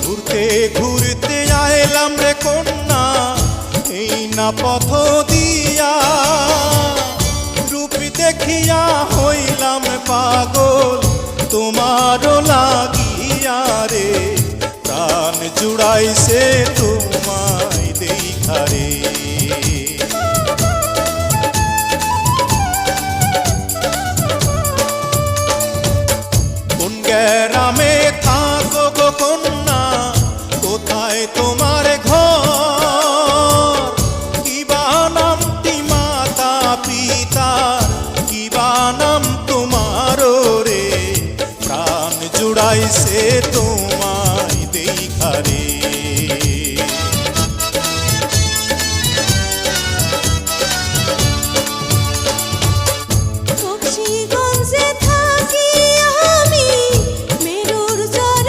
ঘুরতে ঘুরতে আইলাম রে কন্যা এই না পথ দিয়া, রূপ দেখিয়া হইলাম পাগল তোমারও লাগিয়া রে, প্রাণ জুড়াইছে তোমায় দেখা রে। কোন গ্রামে থাকো গো কন্যা, কোথায় তোমার ঘর, কিবা নামটি মাতা পিতার, কিবা নাম তোমার রে, প্রাণ জুড়াইছে তোমায় দেখা রে।